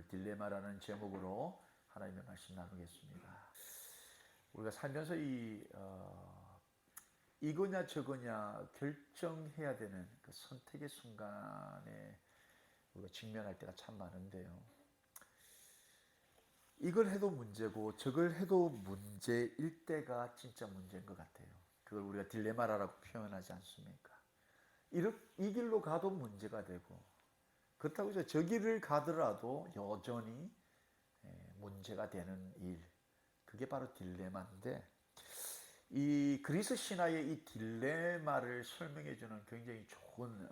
딜레마라는 제목으로 하나님의 말씀 나누겠습니다. 우리가 살면서 이거냐 저거냐 결정해야 되는 그 선택의 순간에 우리가 직면할 때가 참 많은데요. 이걸 해도 문제고 저걸 해도 문제일 때가 진짜 문제인 것 같아요. 그걸 우리가 딜레마라고 표현하지 않습니까? 이 길로 가도 문제가 되고, 그렇다고 해서 저 길을 가더라도 여전히 문제가 되는 일, 그게 바로 딜레마인데, 이 그리스 신화의 이 딜레마를 설명해주는 굉장히 좋은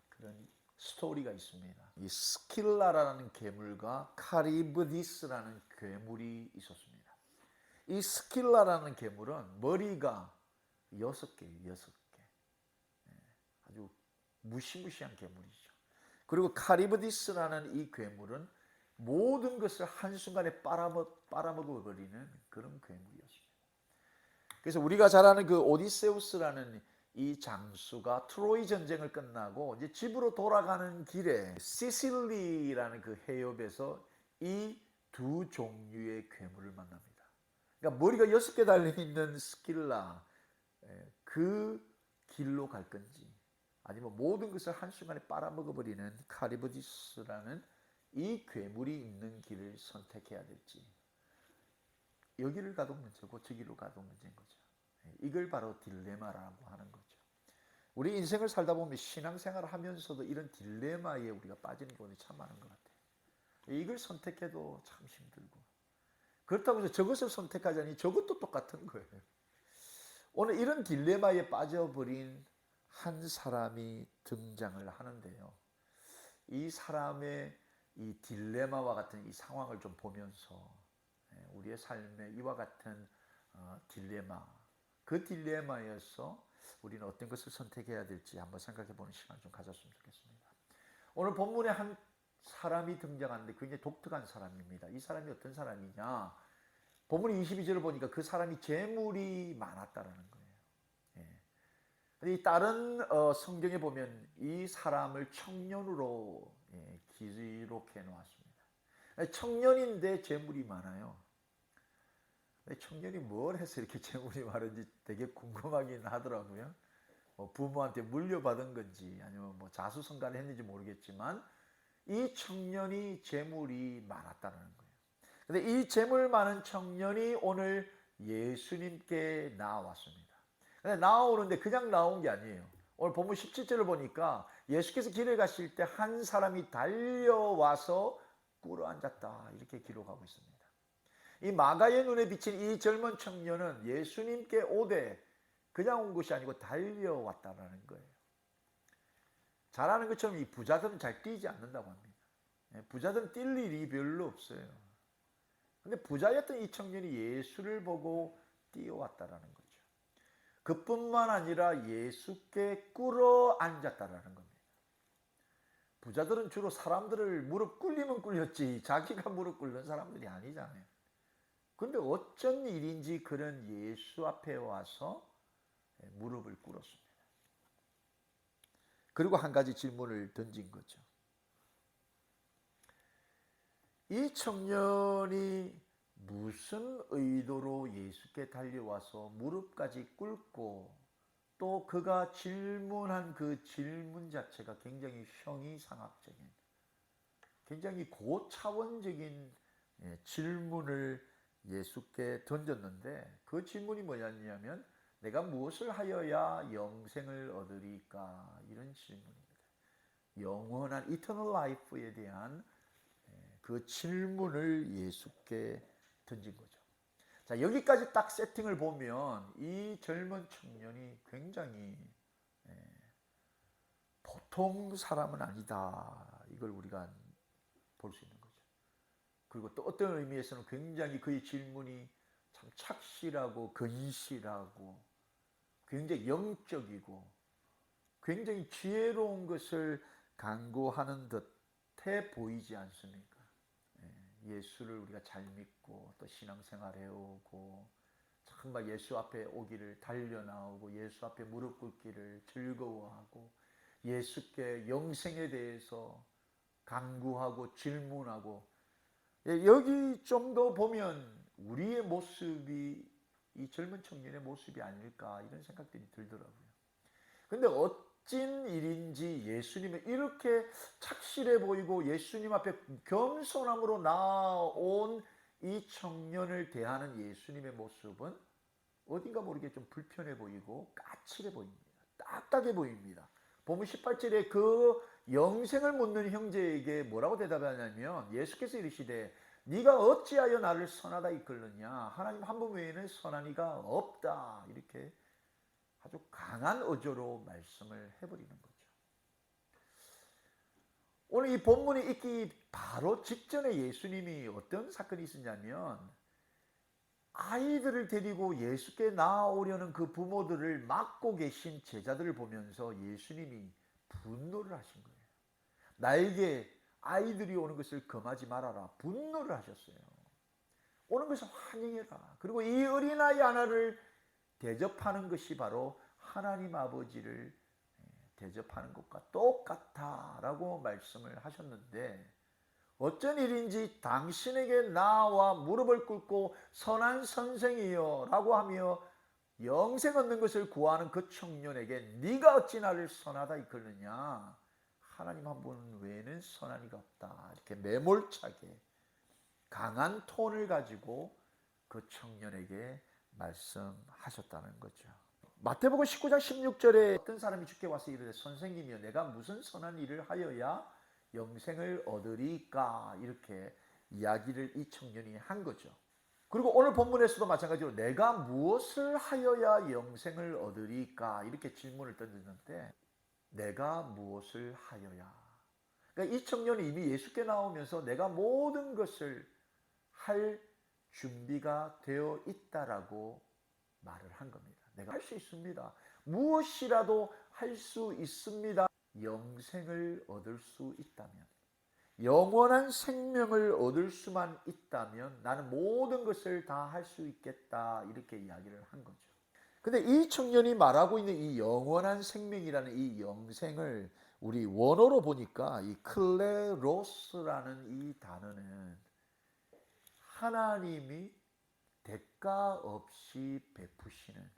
그런 스토리가 있습니다. 이 스킬라라는 괴물과 카리브디스라는 괴물이 있었습니다. 이 스킬라라는 괴물은 머리가 6개예요. 6개. 아주 무시무시한 괴물이죠. 그리고 카리브디스라는 이 괴물은 모든 것을 한순간에 빨아먹어버리는 그런 괴물이었습니다. 그래서 우리가 잘 아는 그 오디세우스라는 이 장수가 트로이 전쟁을 끝나고 이제 집으로 돌아가는 길에 시실리라는 그 해협에서 이 두 종류의 괴물을 만납니다. 그러니까 머리가 6개 달려있는 스킬라, 그 길로 갈 건지, 아니면 모든 것을 한순간에 빨아먹어버리는 카리브디스라는 이 괴물이 있는 길을 선택해야 될지, 여기를 가도 문제고 저기로 가도 문제인 거죠. 이걸 바로 딜레마라고 하는 거죠. 우리 인생을 살다 보면 신앙생활을 하면서도 이런 딜레마에 우리가 빠지는 경우가 참 많은 것 같아요. 이걸 선택해도 참 힘들고, 그렇다고 해서 저것을 선택하자니 저것도 똑같은 거예요. 오늘 이런 딜레마에 빠져버린 한 사람이 등장을 하는데요. 이 사람의 이 딜레마와 같은 이 상황을 좀 보면서 우리의 삶에 이와 같은 딜레마, 그 딜레마에서 우리는 어떤 것을 선택해야 될지 한번 생각해 보는 시간을 좀 가졌으면 좋겠습니다. 오늘 본문에 한 사람이 등장하는데 굉장히 독특한 사람입니다. 이 사람이 어떤 사람이냐? 본문 22절을 보니까 그 사람이 재물이 많았다라는 거예요. 이 다른 성경에 보면 이 사람을 청년으로 기록해 놓았습니다. 청년인데 재물이 많아요. 청년이 뭘 해서 이렇게 재물이 많은지 되게 궁금하긴 하더라고요. 부모한테 물려받은 건지 아니면 뭐 자수성가를 했는지 모르겠지만 이 청년이 재물이 많았다는 거예요. 근데 이 재물 많은 청년이 오늘 예수님께 나왔습니다. 근데 나오는데 그냥 나온 게 아니에요. 오늘 본문 17절을 보니까 예수께서 길을 가실 때 한 사람이 달려와서 꿇어 앉았다, 이렇게 기록하고 있습니다. 이 마가의 눈에 비친 이 젊은 청년은 예수님께 오되 그냥 온 것이 아니고 달려왔다라는 거예요. 잘 아는 것처럼 이 부자들은 잘 뛰지 않는다고 합니다. 부자들은 뛸 일이 별로 없어요. 근데 부자였던 이 청년이 예수를 보고 뛰어왔다라는 거죠. 그뿐만 아니라 예수께 꿇어 앉았다라는 겁니다. 부자들은 주로 사람들을 무릎 꿇리면 꿇렸지 자기가 무릎 꿇는 사람들이 아니잖아요. 그런데 어쩐 일인지 그런 예수 앞에 와서 무릎을 꿇었습니다. 그리고 한 가지 질문을 던진 거죠. 이 청년이 무슨 의도로 예수께 달려와서 무릎까지 꿇고, 또 그가 질문한 그 질문 자체가 굉장히 형이상학적인, 굉장히 고차원적인 질문을 예수께 던졌는데, 그 질문이 뭐였냐면 내가 무엇을 하여야 영생을 얻으리까, 이런 질문입니다. 영원한 이터널 라이프에 대한 그 질문을 예수께 던진 거죠. 자, 여기까지 딱 세팅을 보면 이 젊은 청년이 굉장히 보통 사람은 아니다, 이걸 우리가 볼 수 있는 거죠. 그리고 또 어떤 의미에서는 굉장히 그의 질문이 참 착실하고 건실하고 굉장히 영적이고 굉장히 지혜로운 것을 강구하는 듯해 보이지 않습니까? 예수를 우리가 잘 믿고 또 신앙생활 해오고 정말 예수 앞에 오기를 달려나오고 예수 앞에 무릎 꿇기를 즐거워하고 예수께 영생에 대해서 강구하고 질문하고. 여기 좀 더 보면 우리의 모습이 이 젊은 청년의 모습이 아닐까 이런 생각들이 들더라고요. 근데 어찐 일인지 예수님은 이렇게 착실해 보이고 예수님 앞에 겸손함으로 나온 이 청년을 대하는 예수님의 모습은 어딘가 모르게 좀 불편해 보이고 까칠해 보입니다. 딱딱해 보입니다. 보면 18절에 그 영생을 묻는 형제에게 뭐라고 대답하냐면 예수께서 이르시되 네가 어찌하여 나를 선하다 이끌느냐 하나님 한 분 외에는 선한 이가 없다 이렇게 아주 강한 어조로 말씀을 해버리는 거죠. 오늘 이 본문이 있기 바로 직전에 예수님이 어떤 사건이 있었냐면 아이들을 데리고 예수께 나아오려는 그 부모들을 막고 계신 제자들을 보면서 예수님이 분노를 하신 거예요. 나에게 아이들이 오는 것을 금하지 말아라. 분노를 하셨어요. 오는 것을 환영해라. 그리고 이 어린아이 하나를 대접하는 것이 바로 하나님 아버지를 대접하는 것과 똑같다라고 말씀을 하셨는데 어쩐 일인지 당신에게 나와 무릎을 꿇고 선한 선생이여 라고 하며 영생 얻는 것을 구하는 그 청년에게 네가 어찌 나를 선하다 이끌느냐 하나님 한 분 외에는 선한 이가 없다 이렇게 매몰차게 강한 톤을 가지고 그 청년에게 말씀하셨다는 거죠. 마태복음 19장 16절에 어떤 사람이 주께 와서 이르되 선생님이여 내가 무슨 선한 일을 하여야 영생을 얻으리까 이렇게 이야기를 이 청년이 한 거죠. 그리고 오늘 본문에서도 마찬가지로 내가 무엇을 하여야 영생을 얻으리까 이렇게 질문을 던졌는데 내가 무엇을 하여야 그러니까 이 청년이 이미 예수께 나오면서 내가 모든 것을 할 준비가 되어 있다라고 말을 한 겁니다. 내가 할 수 있습니다. 무엇이라도 할 수 있습니다. 영생을 얻을 수 있다면 영원한 생명을 얻을 수만 있다면 나는 모든 것을 다 할 수 있겠다 이렇게 이야기를 한 거죠. 근데 이 청년이 말하고 있는 이 영원한 생명이라는 이 영생을 우리 원어로 보니까 이 클레로스라는 이 단어는 하나님이 대가 없이 베푸시는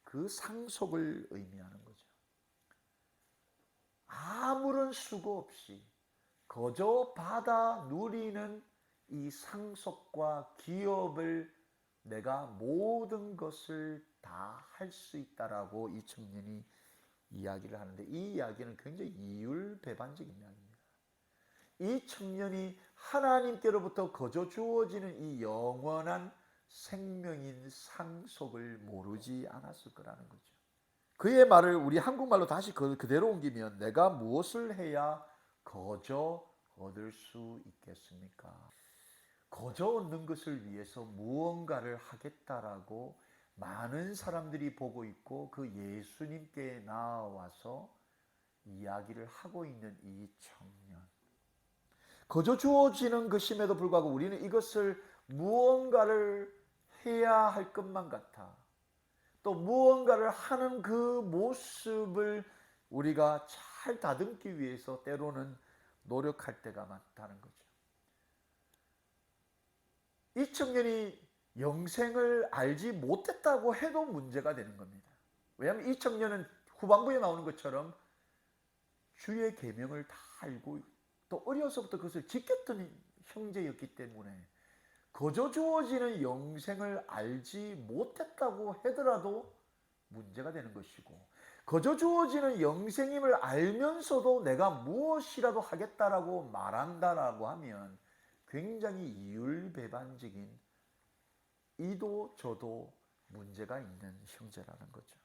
그 상속을 의미하는 거죠. 아무런 수고 없이 거저 받아 누리는 이 상속과 기업을 내가 모든 것을 다 할 수 있다라고 이 청년이 이야기를 하는데 이 이야기는 굉장히 이율배반적인 이야기입니다. 이 청년이 하나님께로부터 거저 주어지는 이 영원한 생명인 상속을 모르지 않았을 거라는 거죠. 그의 말을 우리 한국말로 다시 그대로 옮기면 내가 무엇을 해야 거저 얻을 수 있겠습니까? 거저 얻는 것을 위해서 무언가를 하겠다라고 많은 사람들이 보고 있고 그 예수님께 나와서 이야기를 하고 있는 이 청년. 거저 주어지는 것임에도 불구하고 우리는 이것을 무언가를 해야 할 것만 같아. 또 무언가를 하는 그 모습을 우리가 잘 다듬기 위해서 때로는 노력할 때가 많다는 거죠. 이 청년이 영생을 알지 못했다고 해도 문제가 되는 겁니다. 왜냐하면 이 청년은 후반부에 나오는 것처럼 주의 계명을 다 알고 또 어려서부터 그것을 지켰던 형제였기 때문에 거저 주어지는 영생을 알지 못했다고 하더라도 문제가 되는 것이고 거저 주어지는 영생임을 알면서도 내가 무엇이라도 하겠다라고 말한다라고 하면 굉장히 이율배반적인 이도 저도 문제가 있는 형제라는 거죠.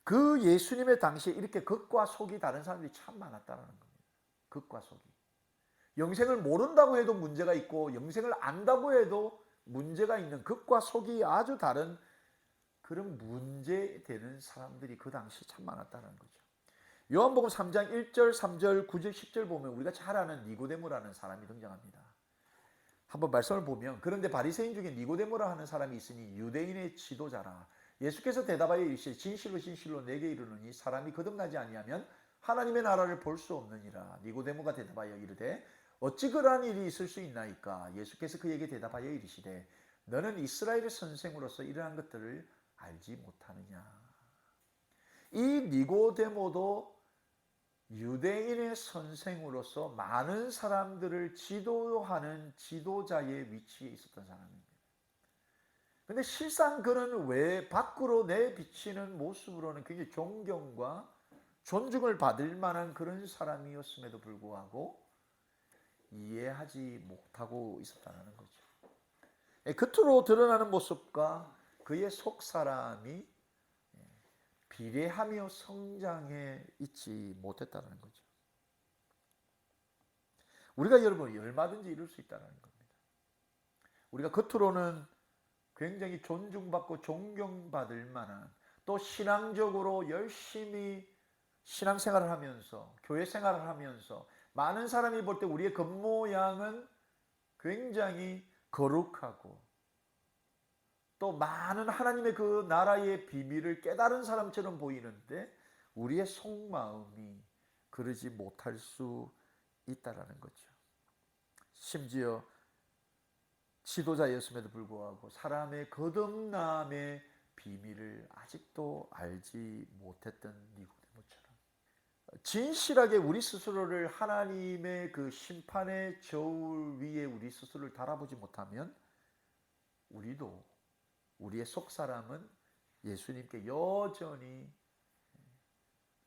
그 예수님의 당시에 이렇게 겉과 속이 다른 사람들이 참 많았다는 겁니다. 겉과 속이. 영생을 모른다고 해도 문제가 있고 영생을 안다고 해도 문제가 있는 겉과 속이 아주 다른 그런 문제되는 사람들이 그 당시 참 많았다는 거죠. 요한복음 3장 1절, 3절, 9절, 10절 보면 우리가 잘 아는 니고데모라는 사람이 등장합니다. 한번 말씀을 보면 그런데 바리새인 중에 니고데모라 하는 사람이 있으니 유대인의 지도자라. 예수께서 대답하여 이르시되 진실로 진실로 내게 이르노니 사람이 거듭나지 아니하면 하나님의 나라를 볼 수 없느니라. 니고데모가 대답하여 이르되 어찌 그러한 일이 있을 수 있나이까. 예수께서 그에게 대답하여 이르시되 너는 이스라엘의 선생으로서 이러한 것들을 알지 못하느냐. 이 니고데모도 유대인의 선생으로서 많은 사람들을 지도하는 지도자의 위치에 있었던 사람입니다. 근데 실상 그는 왜 밖으로 내비치는 모습으로는 굉장히 존경과 존중을 받을 만한 그런 사람이었음에도 불구하고 이해하지 못하고 있었다는 거죠. 겉으로 드러나는 모습과 그의 속사람이 비례하며 성장해 있지 못했다는 거죠. 우리가 여러분 얼마든지 이룰 수 있다는 겁니다. 우리가 겉으로는 굉장히 존중받고 존경받을 만한, 또 신앙적으로 열심히 신앙생활을 하면서 교회 생활을 하면서 많은 사람이 볼 때 우리의 겉모양은 굉장히 거룩하고 또 많은 하나님의 그 나라의 비밀을 깨달은 사람처럼 보이는데 우리의 속마음이 그러지 못할 수 있다라는 거죠. 심지어 지도자였음에도 불구하고 사람의 거듭남의 비밀을 아직도 알지 못했던 니고데모처럼 진실하게 우리 스스로를 하나님의 그 심판의 저울 위에 우리 스스로를 달아보지 못하면 우리도 우리의 속사람은 예수님께 여전히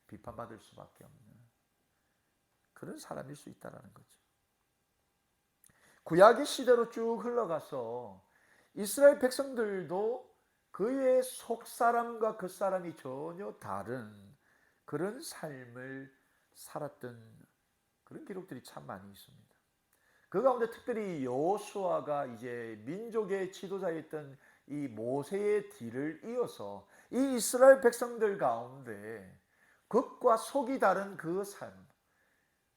비판받을 수밖에 없는 그런 사람일 수 있다는 거죠. 구약의 시대로 쭉 흘러가서 이스라엘 백성들도 그의 속사람과 겉사람이 전혀 다른 그런 삶을 살았던 그런 기록들이 참 많이 있습니다. 그 가운데 특별히 여호수아가 이제 민족의 지도자였던 이 모세의 뒤를 이어서 이 이스라엘 백성들 가운데 겉과 속이 다른 그 삶,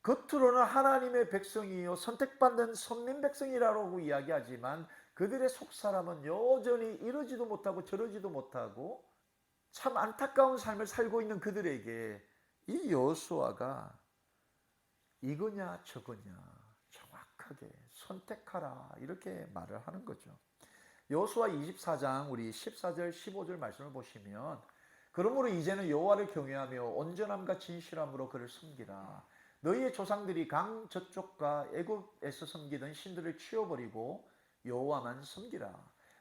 겉으로는 하나님의 백성이요 선택받는 선민 백성이라고 이야기하지만 그들의 속사람은 여전히 이러지도 못하고 저러지도 못하고 참 안타까운 삶을 살고 있는 그들에게 이 여호수아가 이거냐 저거냐 정확하게 선택하라 이렇게 말을 하는 거죠. 여호수아 24장 우리 14절 15절 말씀을 보시면 그러므로 이제는 여호와를 경외하며 온전함과 진실함으로 그를 섬기라. 너희의 조상들이 강 저쪽과 애굽에서 섬기던 신들을 치워버리고 여호와만 섬기라.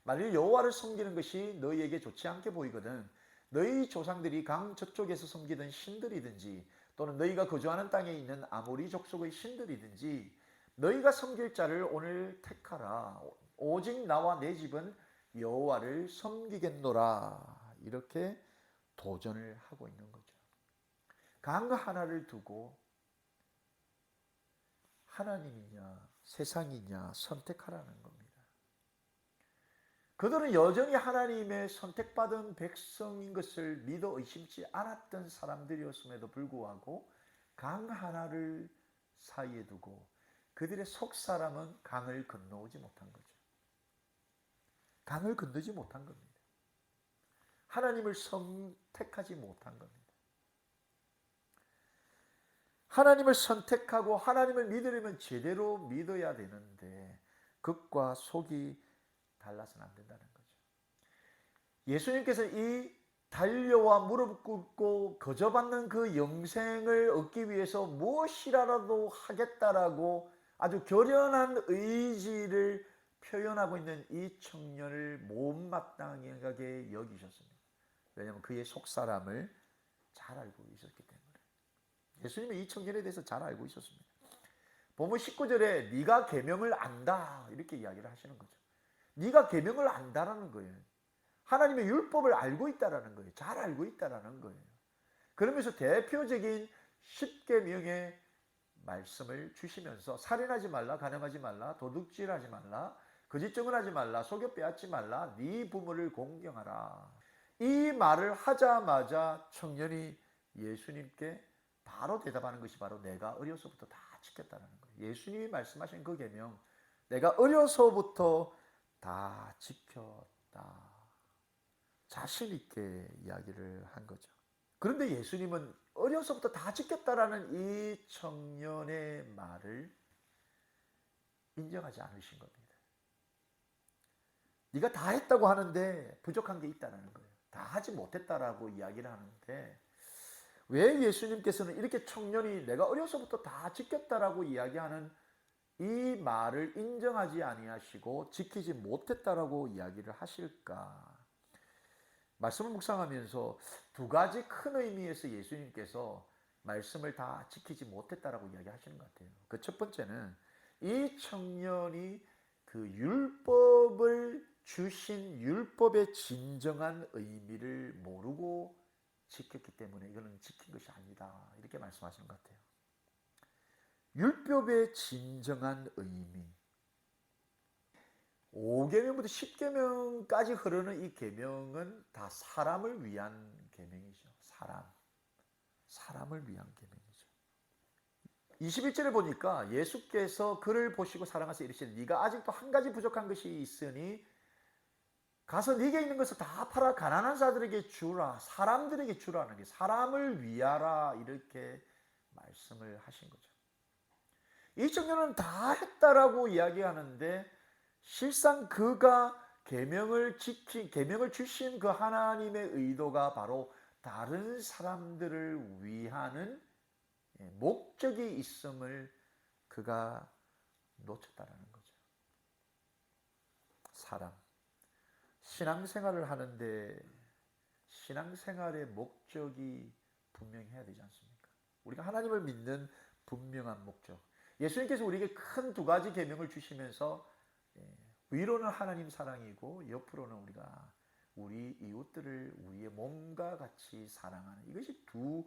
만일 여호와를 섬기는 것이 너희에게 좋지 않게 보이거든 너희 조상들이 강 저쪽에서 섬기던 신들이든지 또는 너희가 거주하는 땅에 있는 아모리 족속의 신들이든지 너희가 섬길 자를 오늘 택하라. 오직 나와 내 집은 여호와를 섬기겠노라. 이렇게 도전을 하고 있는 거죠. 강 하나를 두고 하나님이냐 세상이냐 선택하라는 겁니다. 그들은 여전히 하나님의 선택받은 백성인 것을 믿어 의심치 않았던 사람들이었음에도 불구하고 강 하나를 사이에 두고 그들의 속사람은 강을 건너오지 못한 거죠. 강을 건너지 못한 겁니다. 하나님을 선택하지 못한 겁니다. 하나님을 선택하고 하나님을 믿으려면 제대로 믿어야 되는데 겉과 속이 달라서는 안 된다는 거죠. 예수님께서 이 달려와 무릎 꿇고 거저받는 그 영생을 얻기 위해서 무엇이라도 하겠다라고 아주 결연한 의지를 표현하고 있는 이 청년을 못마땅하게 여기셨습니다. 왜냐하면 그의 속사람을 잘 알고 있었기 때문에. 예수님은 이 청년에 대해서 잘 알고 있었습니다. 보면 19절에 네가 계명을 안다 이렇게 이야기를 하시는 거죠. 네가 계명을 안다라는 거예요. 하나님의 율법을 알고 있다라는 거예요. 잘 알고 있다라는 거예요. 그러면서 대표적인 10계명의 말씀을 주시면서 살인하지 말라, 간음하지 말라, 도둑질하지 말라, 거짓 증언하지 말라, 속여 빼앗지 말라, 네 부모를 공경하라. 이 말을 하자마자 청년이 예수님께 바로 대답하는 것이 바로 내가 어려서부터 다 지켰다는 거예요. 예수님이 말씀하신 그 계명 내가 어려서부터 다 지켰다. 자신 있게 이야기를 한 거죠. 그런데 예수님은 어려서부터 다 지켰다라는 이 청년의 말을 인정하지 않으신 겁니다. 네가 다 했다고 하는데 부족한 게 있다는 거예요. 다 하지 못했다라고 이야기를 하는데 왜 예수님께서는 이렇게 청년이 내가 어려서부터 다 지켰다라고 이야기하는 이 말을 인정하지 아니하시고 지키지 못했다라고 이야기를 하실까? 말씀을 묵상하면서 두 가지 큰 의미에서 예수님께서 말씀을 다 지키지 못했다라고 이야기하시는 것 같아요. 그 첫 번째는 이 청년이 그 율법을 주신 율법의 진정한 의미를 모르고 지켰기 때문에 이거는 지킨 것이 아니다. 이렇게 말씀하시는 것 같아요. 율법의 진정한 의미. 5계명부터 10계명까지 흐르는 이 계명은 다 사람을 위한 계명이죠. 사람을 위한 계명이죠. 21절에 보니까 예수께서 그를 보시고 사랑하사 이르시되 네가 아직도 한 가지 부족한 것이 있으니 가서 네게 있는 것을 다 팔아 가난한 자들에게 주라. 사람들에게 주라는 게 사람을 위하라 이렇게 말씀을 하신 거죠. 이 청년은 다 했다라고 이야기하는데 실상 그가 계명을 주신 그 하나님의 의도가 바로 다른 사람들을 위하는 목적이 있음을 그가 놓쳤다라는 거죠. 사람. 신앙생활을 하는데 신앙생활의 목적이 분명해야 되지 않습니까? 우리가 하나님을 믿는 분명한 목적. 예수님께서 우리에게 큰 두 가지 계명을 주시면서 위로는 하나님 사랑이고 옆으로는 우리가 우리 이웃들을 우리의 몸과 같이 사랑하는 이것이 두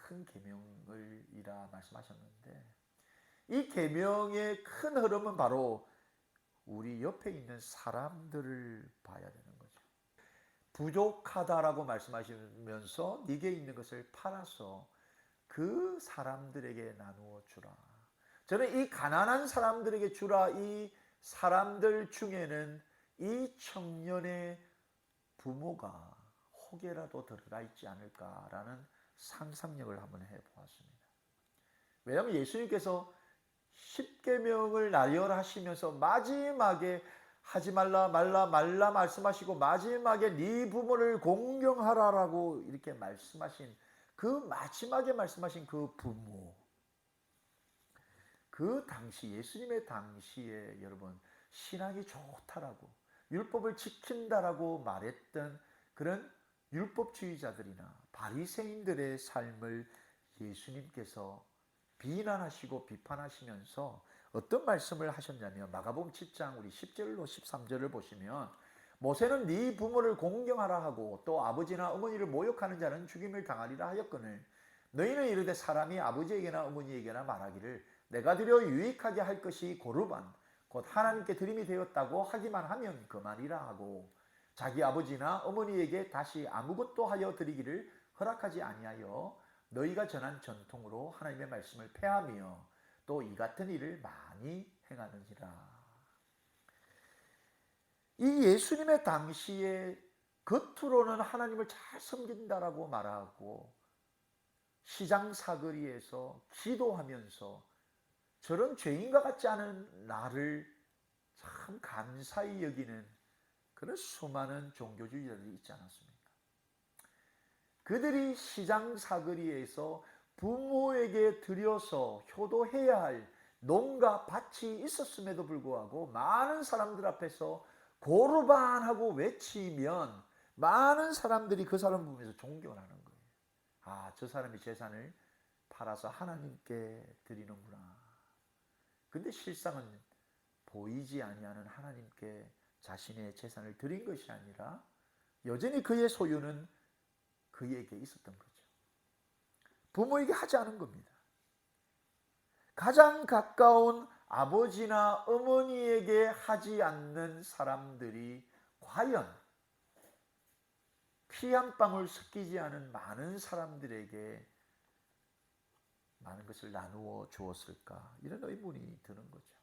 큰 계명이라 말씀하셨는데 이 계명의 큰 흐름은 바로 우리 옆에 있는 사람들을 봐야 되는 거죠. 부족하다라고 말씀하시면서 네게 있는 것을 팔아서 그 사람들에게 나누어 주라. 저는 이 가난한 사람들에게 주라 이 사람들 중에는 이 청년의 부모가 혹여라도 들어가 있지 않을까라는 상상력을 한번 해보았습니다. 왜냐하면 예수님께서 10계명을 나열하시면서 마지막에 하지 말라 말씀하시고 마지막에 네 부모를 공경하라라고 이렇게 말씀하신 그 마지막에 말씀하신 그 부모, 그 당시 예수님의 당시에 여러분 신앙이 좋다라고 율법을 지킨다라고 말했던 그런 율법주의자들이나 바리새인들의 삶을 예수님께서 비난하시고 비판하시면서 어떤 말씀을 하셨냐면 마가복음 7장 우리 10절로 13절을 보시면 모세는 네 부모를 공경하라 하고 또 아버지나 어머니를 모욕하는 자는 죽임을 당하리라 하였거늘 너희는 이르되 사람이 아버지에게나 어머니에게나 말하기를 내가 드려 유익하게 할 것이 고르반 곧 하나님께 드림이 되었다고 하기만 하면 그만이라 하고 자기 아버지나 어머니에게 다시 아무것도 하여 드리기를 허락하지 아니하여 너희가 전한 전통으로 하나님의 말씀을 폐하며 또 이 같은 일을 많이 행하느니라. 이 예수님의 당시에 겉으로는 하나님을 잘 섬긴다라고 말하고 시장 사거리에서 기도하면서 저런 죄인과 같지 않은 나를 참 감사히 여기는 그런 수많은 종교주의자들이 있지 않았습니까? 그들이 시장 사거리에서 부모에게 드려서 효도해야 할 농가 밭이 있었음에도 불구하고 많은 사람들 앞에서 고르반하고 외치면 많은 사람들이 그 사람 보면서 존경을 하는 거예요. 아, 저 사람이 재산을 팔아서 하나님께 드리는구나. 근데 실상은 보이지 아니하는 하나님께 자신의 재산을 드린 것이 아니라 여전히 그의 소유는 그에게 있었던 거죠. 부모에게 하지 않은 겁니다. 가장 가까운 아버지나 어머니에게 하지 않는 사람들이 과연 피 한 방울 섞이지 않은 많은 사람들에게 많은 것을 나누어 주었을까? 이런 의문이 드는 거죠.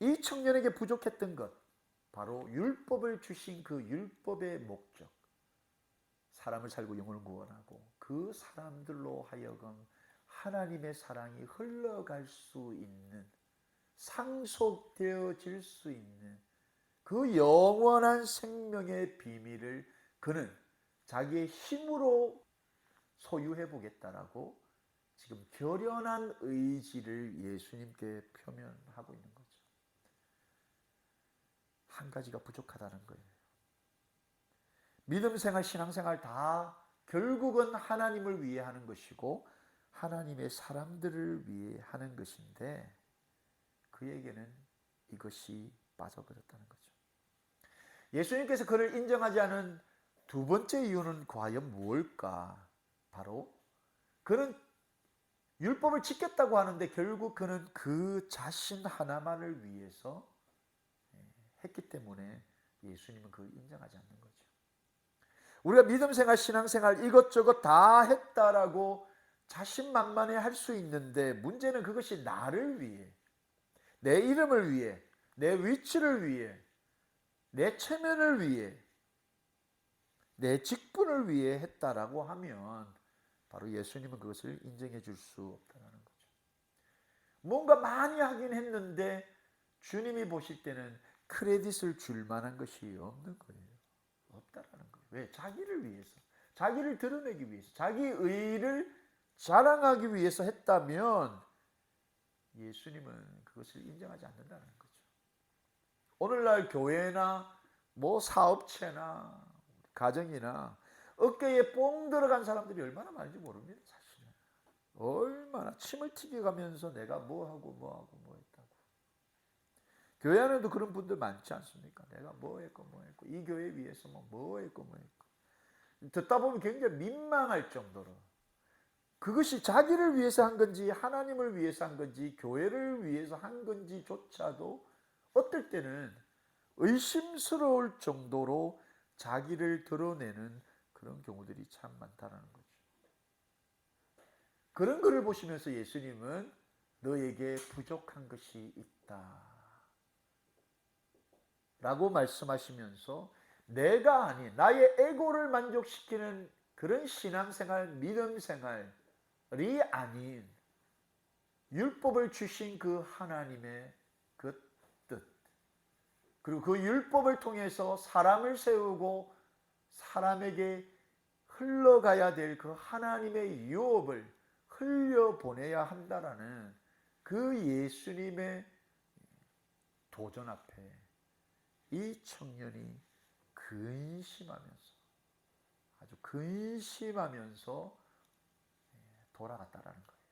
이 청년에게 부족했던 것, 바로 율법을 주신 그 율법의 목적, 사람을 살고 영혼을 구원하고 그 사람들로 하여금 하나님의 사랑이 흘러갈 수 있는, 상속되어질 수 있는 그 영원한 생명의 비밀을 그는 자기의 힘으로 소유해 보겠다라고 지금 결연한 의지를 예수님께 표명하고 있는 거죠. 한 가지가 부족하다는 거예요. 믿음생활, 신앙생활 다 결국은 하나님을 위해 하는 것이고 하나님의 사람들을 위해 하는 것인데 그에게는 이것이 빠져버렸다는 거죠. 예수님께서 그를 인정하지 않은 두 번째 이유는 과연 무엇일까? 바로 그는 율법을 지켰다고 하는데 결국 그는 그 자신 하나만을 위해서 했기 때문에 예수님은 그걸 인정하지 않는 거죠. 우리가 믿음생활, 신앙생활 이것저것 다 했다라고 자신만만해 할 수 있는데 문제는 그것이 나를 위해, 내 이름을 위해, 내 위치를 위해, 내 체면을 위해, 내 직분을 위해 했다라고 하면 바로 예수님은 그것을 인정해 줄 수 없다는 거죠. 뭔가 많이 하긴 했는데 주님이 보실 때는 크레딧을 줄 만한 것이 없는 거예요. 없다라는 거예요. 왜? 자기를 위해서, 자기를 드러내기 위해서, 자기 의를 자랑하기 위해서 했다면 예수님은 그것을 인정하지 않는다는 거죠. 오늘날 교회나 뭐 사업체나 가정이나 어깨에 뽕 들어간 사람들이 얼마나 많은지 모릅니다. 사실은 얼마나 침을 튀겨가면서 내가 뭐하고 뭐 했다고. 교회 안에도 그런 분들 많지 않습니까? 내가 뭐 했고 이 교회 위해서 뭐 했고 듣다 보면 굉장히 민망할 정도로 그것이 자기를 위해서 한 건지 하나님을 위해서 한 건지 교회를 위해서 한 건지조차도 어떨 때는 의심스러울 정도로 자기를 드러내는 그런 경우들이 참 많다는 거죠. 그런 것을 보시면서 예수님은 너에게 부족한 것이 있다 라고 말씀하시면서 내가 아닌 나의 에고를 만족시키는 그런 신앙생활, 믿음생활이 아닌 율법을 주신 그 하나님의 그 뜻, 그리고 그 율법을 통해서 사람을 세우고 사람에게 흘러가야 될 그 하나님의 유업을 흘려보내야 한다라는 그 예수님의 도전 앞에 이 청년이 아주 근심하면서 돌아갔다라는 거예요.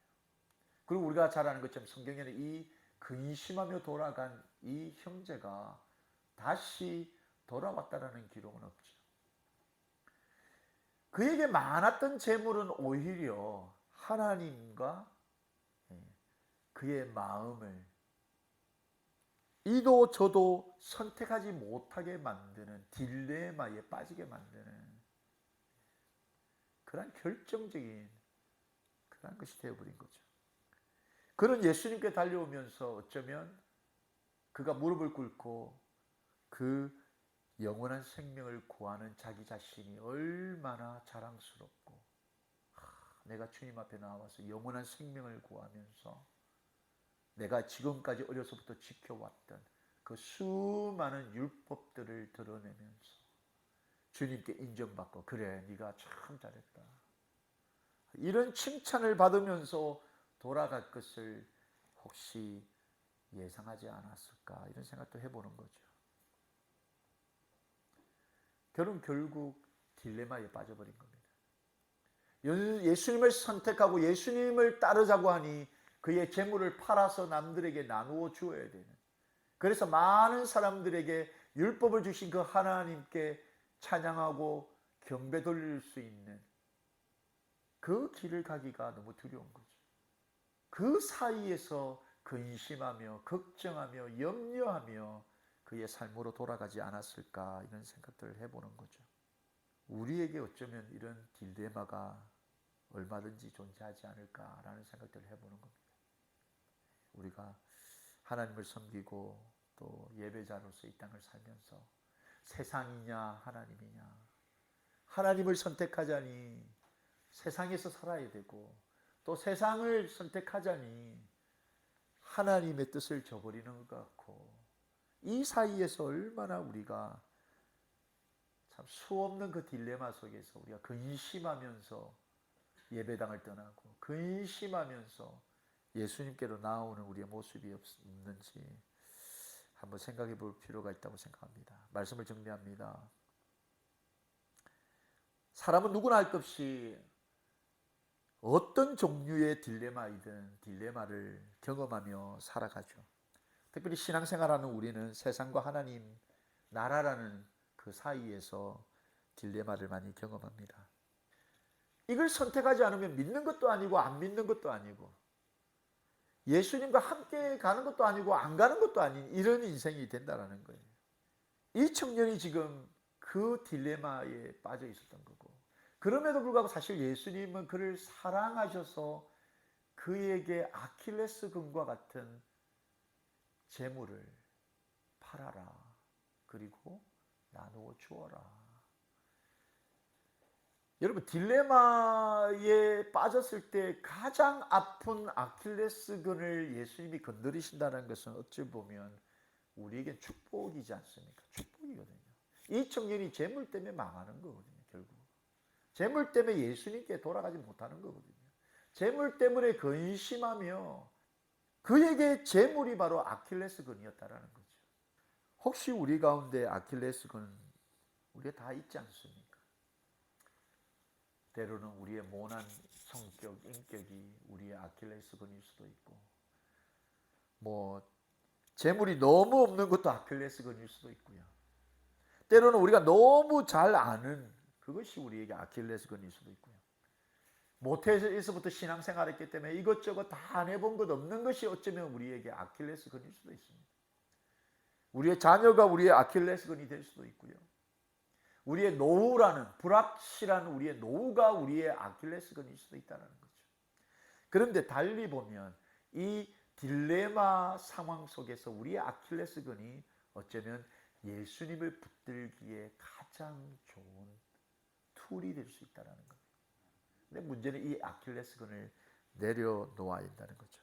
그리고 우리가 잘 아는 것처럼 성경에는 이 근심하며 돌아간 이 형제가 다시 돌아왔다라는 기록은 없죠. 그에게 많았던 재물은 오히려 하나님과 그의 마음을 이도 저도 선택하지 못하게 만드는 딜레마에 빠지게 만드는 그런 결정적인 그런 것이 되어버린 거죠. 그런 예수님께 달려오면서 어쩌면 그가 무릎을 꿇고 그 영원한 생명을 구하는 자기 자신이 얼마나 자랑스럽고 내가 주님 앞에 나와서 영원한 생명을 구하면서 내가 지금까지 어려서부터 지켜왔던 그 수많은 율법들을 드러내면서 주님께 인정받고 그래 네가 참 잘했다 이런 칭찬을 받으면서 돌아갈 것을 혹시 예상하지 않았을까 이런 생각도 해보는 거죠. 결국 딜레마에 빠져버린 겁니다. 예수님을 선택하고 예수님을 따르자고 하니 그의 재물을 팔아서 남들에게 나누어 주어야 되는, 그래서 많은 사람들에게 율법을 주신 그 하나님께 찬양하고 경배 돌릴 수 있는 그 길을 가기가 너무 두려운 거죠. 그 사이에서 근심하며 걱정하며 염려하며 그의 삶으로 돌아가지 않았을까 이런 생각들을 해보는 거죠. 우리에게 어쩌면 이런 딜레마가 얼마든지 존재하지 않을까라는 생각들을 해보는 겁니다. 우리가 하나님을 섬기고 또 예배자로서 이 땅을 살면서 세상이냐 하나님이냐, 하나님을 선택하자니 세상에서 살아야 되고, 또 세상을 선택하자니 하나님의 뜻을 저버리는 것 같고, 이 사이에서 얼마나 우리가 참 수없는 그 딜레마 속에서 우리가 근심하면서 예배당을 떠나고 근심하면서 예수님께로 나오는 우리의 모습이 없는지 한번 생각해 볼 필요가 있다고 생각합니다. 말씀을 정리합니다. 사람은 누구나 할 것 없이 어떤 종류의 딜레마이든 딜레마를 경험하며 살아가죠. 특별히 신앙생활하는 우리는 세상과 하나님 나라라는 그 사이에서 딜레마를 많이 경험합니다. 이걸 선택하지 않으면 믿는 것도 아니고 안 믿는 것도 아니고, 예수님과 함께 가는 것도 아니고 안 가는 것도 아닌 이런 인생이 된다는 거예요. 이 청년이 지금 그 딜레마에 빠져 있었던 거고, 그럼에도 불구하고 사실 예수님은 그를 사랑하셔서 그에게 아킬레스건과 같은 재물을 팔아라, 그리고 나누어 주어라. 여러분, 딜레마에 빠졌을 때 가장 아픈 아킬레스건을 예수님이 건드리신다는 것은 어찌 보면 우리에겐 축복이지 않습니까? 축복이거든요. 이 청년이 재물 때문에 망하는 거거든요. 결국 재물 때문에 예수님께 돌아가지 못하는 거거든요. 재물 때문에 근심하며 그에게 재물이 바로 아킬레스건이었다라는 거죠. 혹시 우리 가운데 아킬레스건 우리가 다 있지 않습니까? 때로는 우리의 모난 성격, 인격이 우리의 아킬레스건일 수도 있고, 재물이 너무 없는 것도 아킬레스건일 수도 있고요. 때로는 우리가 너무 잘 아는 그것이 우리에게 아킬레스건일 수도 있고요. 모태에서부터 신앙생활했기 때문에 이것저것 다 안 해본 것 없는 것이 어쩌면 우리에게 아킬레스건일 수도 있습니다. 우리의 자녀가 우리의 아킬레스건이 될 수도 있고요. 우리의 노후라는, 불확실한 우리의 노후가 우리의 아킬레스건일 수도 있다는 거죠. 그런데 달리 보면 이 딜레마 상황 속에서 우리의 아킬레스건이 어쩌면 예수님을 붙들기에 가장 좋은 툴이 될 수 있다는 겁니다. 근데 문제는 이 아킬레스건을 내려놓아야 한다는 거죠.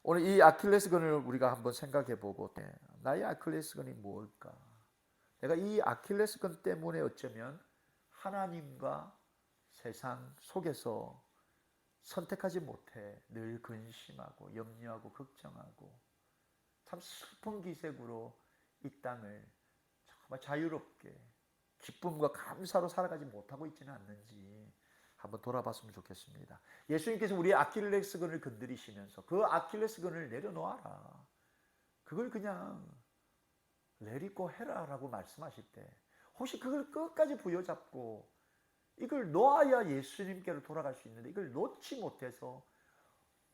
오늘 이 아킬레스건을 우리가 한번 생각해 보고, 나의 아킬레스건이 뭘까? 내가 이 아킬레스건 때문에 어쩌면 하나님과 세상 속에서 선택하지 못해 늘 근심하고 염려하고 걱정하고 참 슬픈 기색으로 이 땅을 정말 자유롭게 기쁨과 감사로 살아가지 못하고 있지는 않는지 한번 돌아봤으면 좋겠습니다. 예수님께서 우리의 아킬레스건을 건드리시면서 그 아킬레스건을 내려놓아라, 그걸 그냥 내리고 해라라고 말씀하실 때, 혹시 그걸 끝까지 부여잡고 이걸 놓아야 예수님께로 돌아갈 수 있는데 이걸 놓지 못해서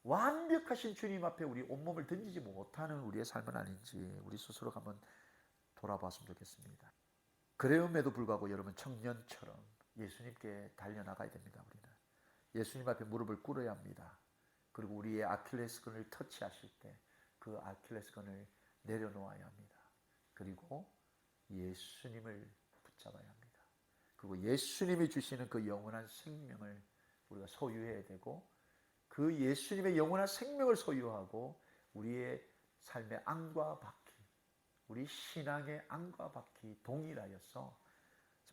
완벽하신 주님 앞에 우리 온몸을 던지지 못하는 우리의 삶은 아닌지 우리 스스로 한번 돌아봤으면 좋겠습니다. 그럼에도 불구하고 여러분, 청년처럼 예수님께 달려나가야 됩니다. 우리는 예수님 앞에 무릎을 꿇어야 합니다. 그리고 우리의 아킬레스건을 터치하실 때 그 아킬레스건을 내려놓아야 합니다. 그리고 예수님을 붙잡아야 합니다. 그리고 예수님이 주시는 그 영원한 생명을 우리가 소유해야 되고, 그 예수님의 영원한 생명을 소유하고 우리의 삶의 안과 바퀴, 우리 신앙의 안과 바퀴 동일하여서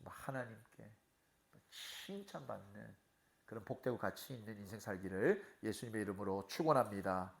하나님께 칭찬받는 그런 복되고 가치 있는 인생 살기를 예수님의 이름으로 축원합니다.